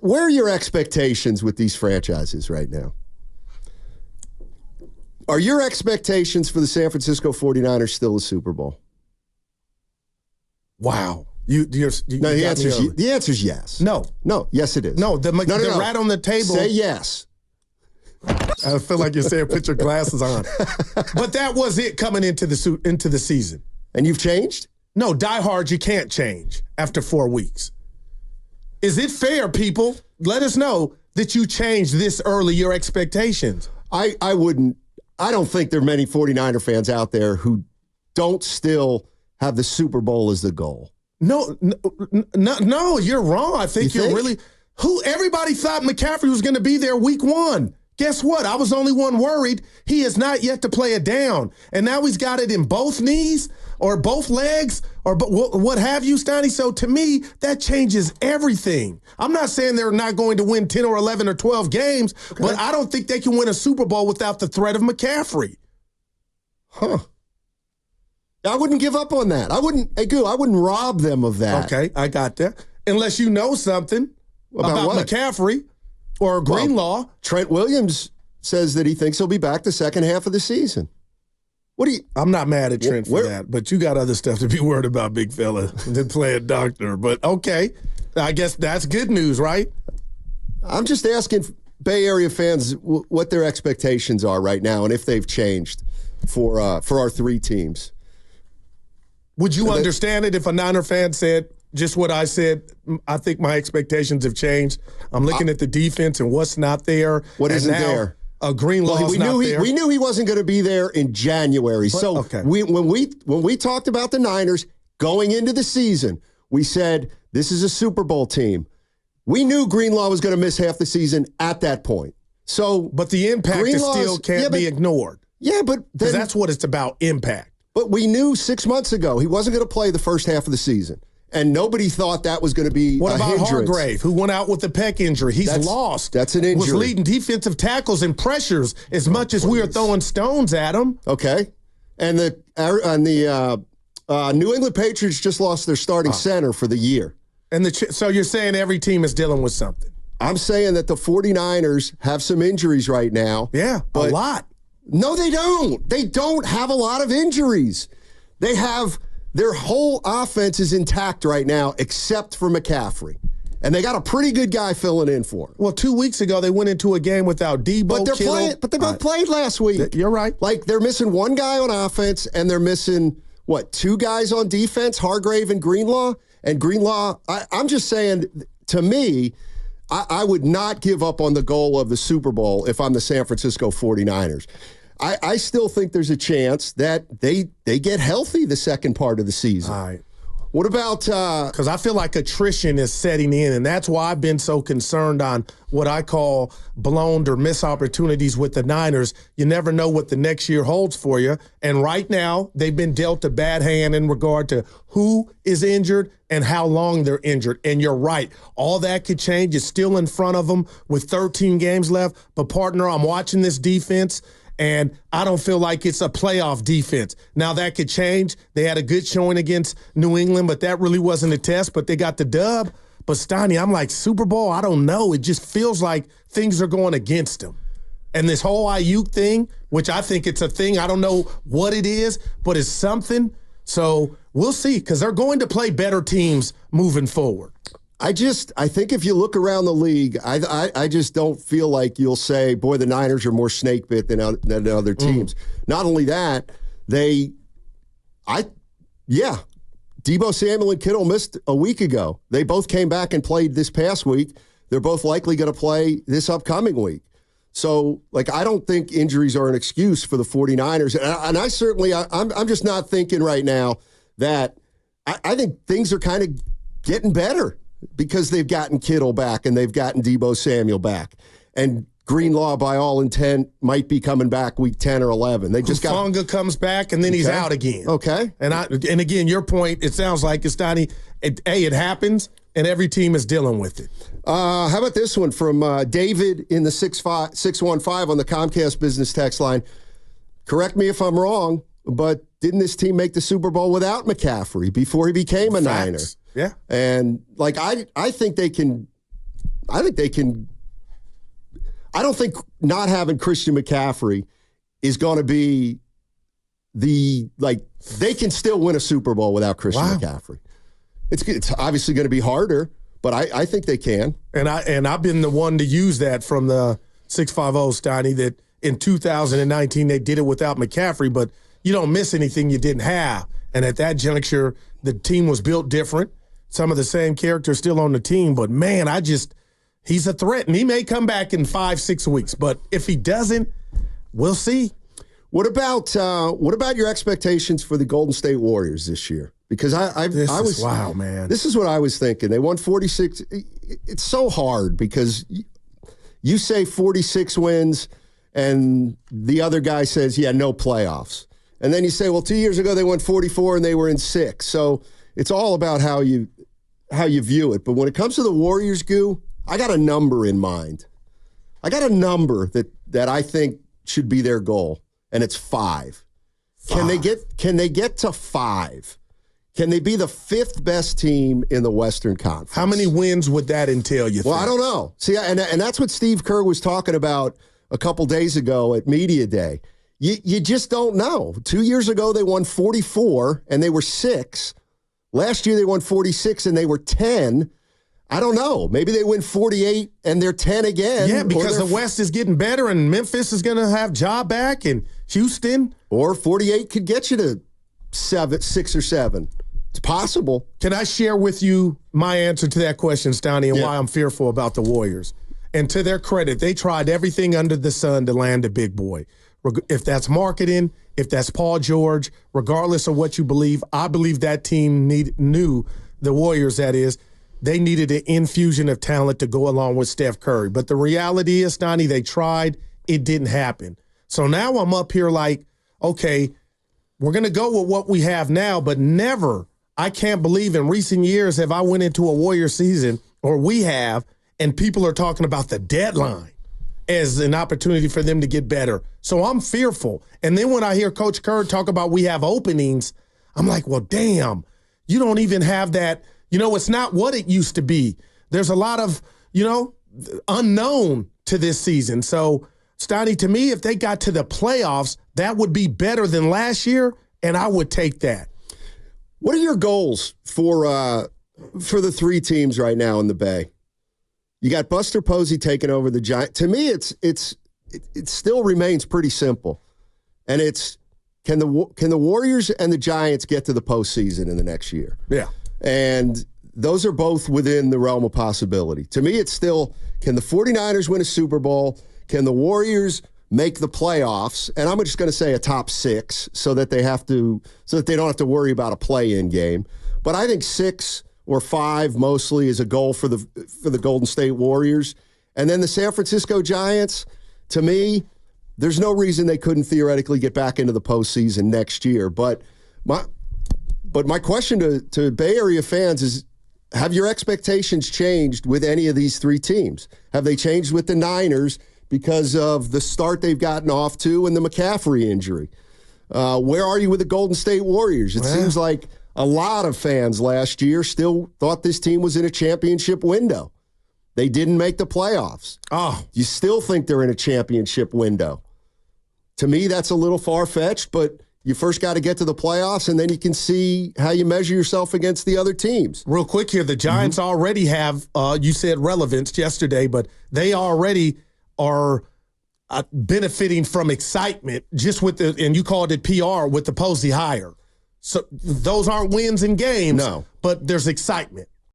Where are your expectations with these franchises right now? Are your expectations for the San Francisco 49ers still the Super Bowl? Wow. The answer is yes. No. No, yes it is. No, the rat on the table. Say yes. I feel like you're saying put your glasses on. But that was it coming into the season. And you've changed? No, diehard, you can't change after 4 weeks. Is it fair, people? Let us know that you changed this early, your expectations. I wouldn't. I don't think there are many 49er fans out there who don't still have the Super Bowl as the goal. No, you're wrong. I think you're really everybody thought McCaffrey was going to be there week 1. Guess what? I was the only one worried. He has not yet to play it down. And now he's got it in both knees or both legs or what have you, Steiny. So to me, that changes everything. I'm not saying they're not going to win 10 or 11 or 12 games, but I don't think they can win a Super Bowl without the threat of McCaffrey. Huh. I wouldn't give up on that. I wouldn't rob them of that. Okay, I got that. Unless you know something about McCaffrey or Greenlaw. Trent Williams says that he thinks he'll be back the second half of the season. I'm not mad at Trent for that, but you got other stuff to be worried about, big fella, than playing doctor. But okay, I guess that's good news, right? I'm just asking Bay Area fans what their expectations are right now and if they've changed for our 3 teams. Would you understand it if a Niner fan said just what I said? I think my expectations have changed. I'm looking at the defense and what's not there. What isn't there? Greenlaw's not there. We knew he wasn't going to be there in January. When we talked about the Niners going into the season, we said this is a Super Bowl team. We knew Greenlaw was going to miss half the season at that point. But the impact still can't be ignored. Yeah, but that's what it's about, impact. But we knew 6 months ago he wasn't going to play the first half of the season. And nobody thought that was going to be What a about hindrance. Hargrave, who went out with a pec injury? He's lost. That's an injury. Was leading defensive tackles and pressures as much as we are throwing stones at him. Okay. And the New England Patriots just lost their starting center for the year. And so you're saying every team is dealing with something? I'm saying that the 49ers have some injuries right now. Yeah, a lot. No, they don't. They don't have a lot of injuries. They have their whole offense is intact right now except for McCaffrey. And they got a pretty good guy filling in for him. Well, 2 weeks ago, they went into a game without Debo, But they both played last week. You're right. Like, they're missing one guy on offense, and they're missing, 2 guys on defense, Hargrave and Greenlaw? And Greenlaw, I'm just saying, to me, I would not give up on the goal of the Super Bowl if I'm the San Francisco 49ers. I still think there's a chance that they get healthy the second part of the season. All right. What about... Because I feel like attrition is setting in, and that's why I've been so concerned on what I call blown or missed opportunities with the Niners. You never know what the next year holds for you. And right now, they've been dealt a bad hand in regard to who is injured and how long they're injured. And you're right. All that could change. It's still in front of them with 13 games left. But, partner, I'm watching this defense, and I don't feel like it's a playoff defense. Now, that could change. They had a good showing against New England, but that really wasn't a test. But they got the dub. But, Steiny, I'm like, Super Bowl, I don't know. It just feels like things are going against them. And this whole Ayuk thing, which I think it's a thing, I don't know what it is, but it's something. So we'll see, because they're going to play better teams moving forward. I think if you look around the league, I just don't feel like you'll say, boy, the Niners are more snake bit than other teams. Not only that, Debo Samuel and Kittle missed a week ago. They both came back and played this past week. They're both likely going to play this upcoming week. So, I don't think injuries are an excuse for the 49ers. And I certainly, I'm just not thinking right now that I think things are kind of getting better because they've gotten Kittle back and they've gotten Debo Samuel back. And Greenlaw, by all intent, might be coming back week 10 or 11. They just Hufanga comes back, and then he's out again. Okay. And again, your point, it sounds like, it's Steiny, it happens, and every team is dealing with it. How about this one from David in the 615 on the Comcast business text line? Correct me if I'm wrong, but didn't this team make the Super Bowl without McCaffrey before he became a Niner? Yeah. And, I think they can... I think they can. I don't think not having Christian McCaffrey is going to be they can still win a Super Bowl without Christian McCaffrey. It's obviously going to be harder, but I think they can. And I've been the one to use that from the 650 Steiny, that in 2019 they did it without McCaffrey, but you don't miss anything you didn't have. And at that juncture, the team was built different. Some of the same characters still on the team, but man, he's a threat, and he may come back in 5-6 weeks. But if he doesn't, we'll see. What about your expectations for the Golden State Warriors this year? Because wow, man. This is what I was thinking. They won 46. It's so hard because you say 46 wins, and the other guy says, yeah, no playoffs. And then you say, well, 2 years ago they won 44 and they were in 6. So it's all about how you view it. But when it comes to the Warriors, Goo, I got a number in mind. I got a number that I think should be their goal, and it's 5. Can they get to 5? Can they be the 5th best team in the Western Conference? How many wins would that entail, you think? Well, I don't know. See, and that's what Steve Kerr was talking about a couple days ago at Media Day. You just don't know. 2 years ago, they won 44, and they were 6. Last year, they won 46, and they were 10. I don't know. Maybe they win 48, and they're 10 again. Yeah, because the West is getting better, and Memphis is going to have Ja back, and Houston. Or 48 could get you to 6 or 7. It's possible. Can I share with you my answer to that question, Steiny, and why I'm fearful about the Warriors? And to their credit, they tried everything under the sun to land a big boy. If that's marketing, if that's Paul George, regardless of what you believe, I believe that team knew, the Warriors that is, they needed an infusion of talent to go along with Steph Curry. But the reality is, Steiny, they tried. It didn't happen. So now I'm up here like, okay, we're going to go with what we have now, but never, I can't believe in recent years have I went into a Warrior season, or we have, and people are talking about the deadline as an opportunity for them to get better. So I'm fearful. And then when I hear Coach Kerr talk about we have openings, I'm like, well, damn, you don't even have that. It's not what it used to be. There's a lot of, unknown to this season. So, Steiny, to me, if they got to the playoffs, that would be better than last year, and I would take that. What are your goals for the 3 teams right now in the Bay? You got Buster Posey taking over the Giants. To me, it still remains pretty simple, and it's can the Warriors and the Giants get to the postseason in the next year? Yeah, and those are both within the realm of possibility. To me, it's still, can the 49ers win a Super Bowl? Can the Warriors make the playoffs? And I'm just going to say a top 6 so that they don't have to worry about a play-in game. But I think 6 or 5 mostly is a goal for the Golden State Warriors. And then the San Francisco Giants, to me, there's no reason they couldn't theoretically get back into the postseason next year. But my question to Bay Area fans is, have your expectations changed with any of these 3 teams? Have they changed with the Niners because of the start they've gotten off to and the McCaffrey injury? Where are you with the Golden State Warriors? It seems like a lot of fans last year still thought this team was in a championship window. They didn't make the playoffs. Oh, you still think they're in a championship window. To me, that's a little far-fetched, but you first got to get to the playoffs, and then you can see how you measure yourself against the other teams. Real quick here, the Giants already have, you said relevance yesterday, but they already are benefiting from excitement just with and you called it PR, with the Posey hire. So those aren't wins in games, no, but there's excitement.